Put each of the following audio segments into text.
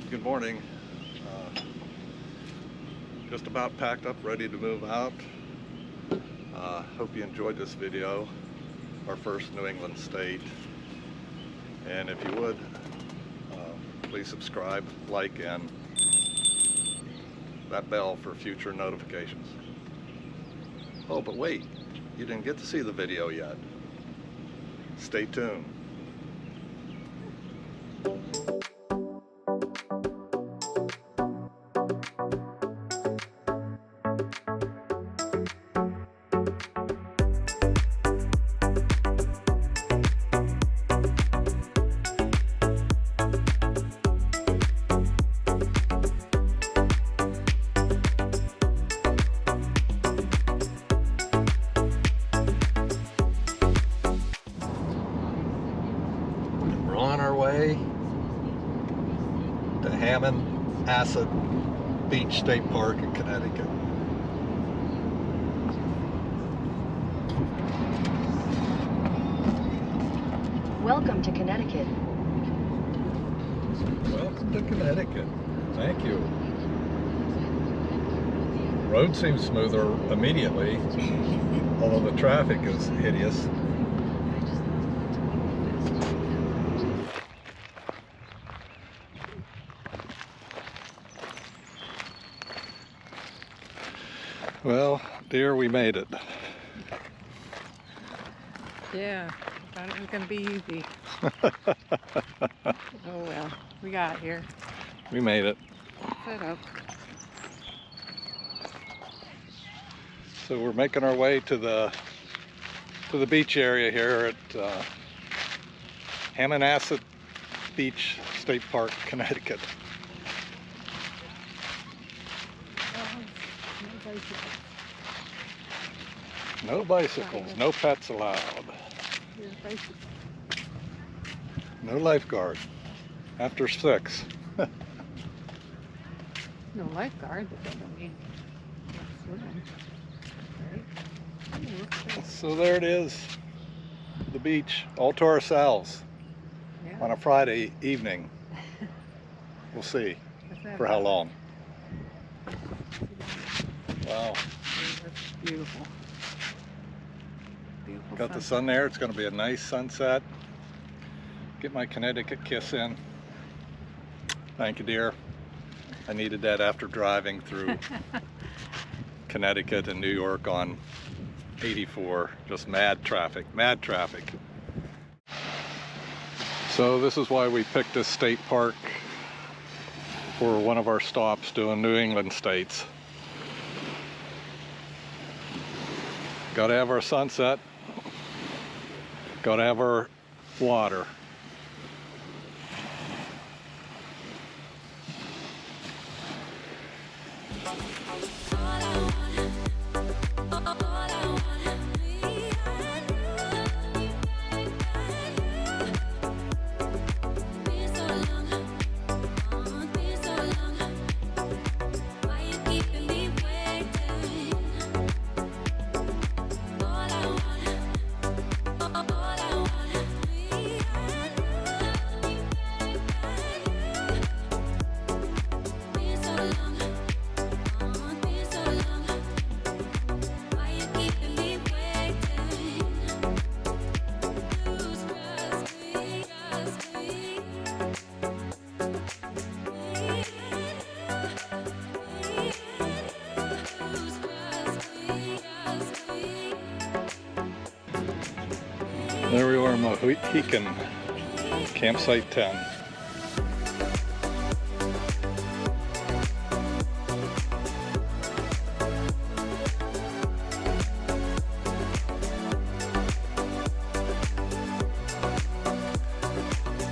Good morning. Just about packed up, ready to move out. Hope you enjoyed this video, our first New England state. And if you would, please subscribe, like, and that bell for future notifications. Oh, but wait, you didn't get to see the video yet. Stay tuned. On our way to Hammonasset Beach State Park in Connecticut. Welcome to Connecticut. Welcome to Connecticut. Thank you. Road seems smoother immediately, although the traffic is hideous. Well, dear, we made it. Yeah, thought it was going to be easy. Oh well, we got here. We made it. Set up. So we're making our way to the beach area here at Hammonasset Beach State Park, Connecticut. No bicycles, no pets allowed. No lifeguard after 6. No lifeguard, but that don't mean swimming, right? So there it is, the beach, all to ourselves Yeah. on a Friday evening. We'll see for how long. Wow. That's beautiful. Beautiful. Got the sun there. It's going to be a nice sunset. Get my Connecticut kiss in. Thank you, dear. I needed that after driving through Connecticut and New York on 84. Just mad traffic, mad traffic. So this is why we picked this state park for one of our stops doing New England states. Gotta have our sunset. Gotta have our water. There we are, Mohican, campsite 10.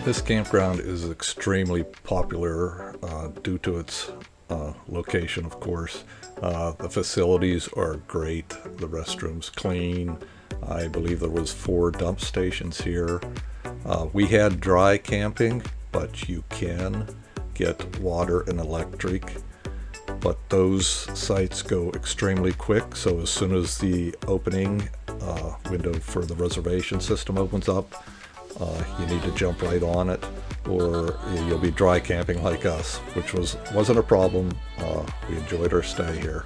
This campground is extremely popular due to its location, of course. The facilities are great, the restrooms clean. I believe there was 4 dump stations here. We had dry camping, but you can get water and electric. But those sites go extremely quick, so as soon as the opening window for the reservation system opens up, you need to jump right on it. or you'll be dry camping like us, which wasn't a problem. We enjoyed our stay here.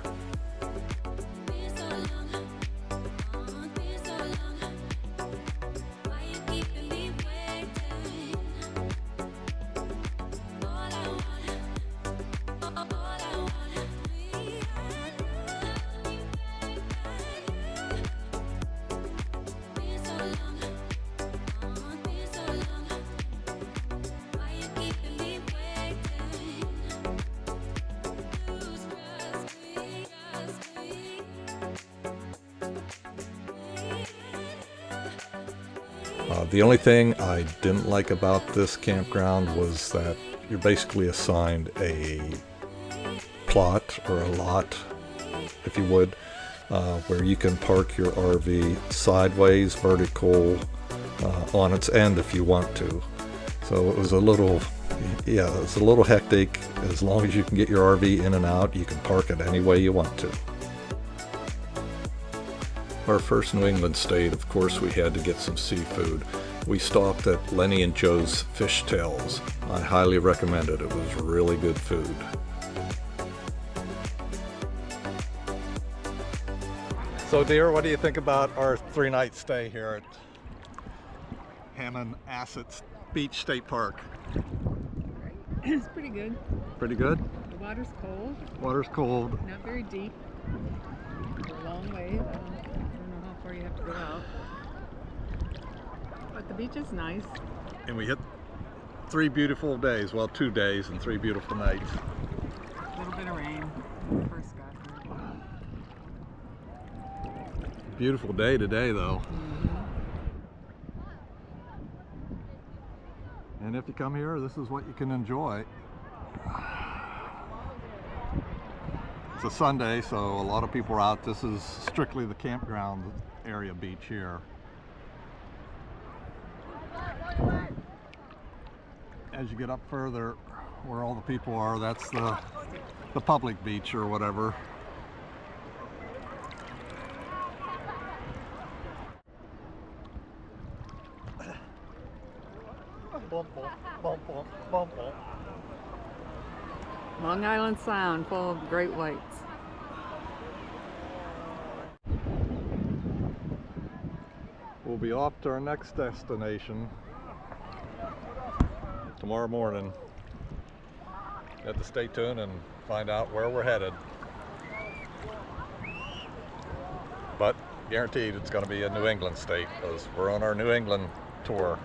The only thing I didn't like about this campground was that you're basically assigned a plot or a lot, if you would, where you can park your RV sideways, vertical, on its end if you want to. So it was a little hectic. As long as you can get your RV in and out, you can park it any way you want to. Our first New England state, of course, we had to get some seafood. We stopped at Lenny and Joe's Fish Tales. I highly recommend it. It was really good food. So dear, what do you think about our 3-night stay here at Hammonasset Beach State Park? It's pretty good. Pretty good? The water's cold. Water's cold. Not very deep. For a long way. I don't know how far you have to go out. But the beach is nice. And we hit 3 beautiful days. Well, 2 days and 3 beautiful nights. A little bit of rain when we first got here. Beautiful day today, though. And if you come here, this is what you can enjoy. It's a Sunday, so a lot of people are out. This is strictly the campground area beach here. As you get up further, where all the people are, that's the public beach or whatever. Long Island Sound, full of great whites. We'll be off to our next destination tomorrow morning. You have to stay tuned and find out where we're headed. But guaranteed it's going to be a New England state, because we're on our New England tour.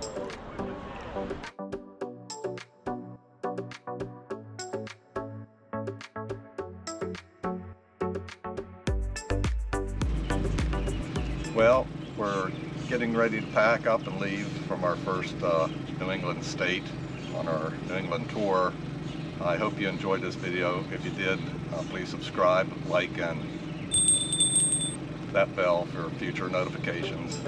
Well, we're getting ready to pack up and leave from our first New England state on our New England tour. I hope you enjoyed this video. If you did, please subscribe, like, and that bell for future notifications.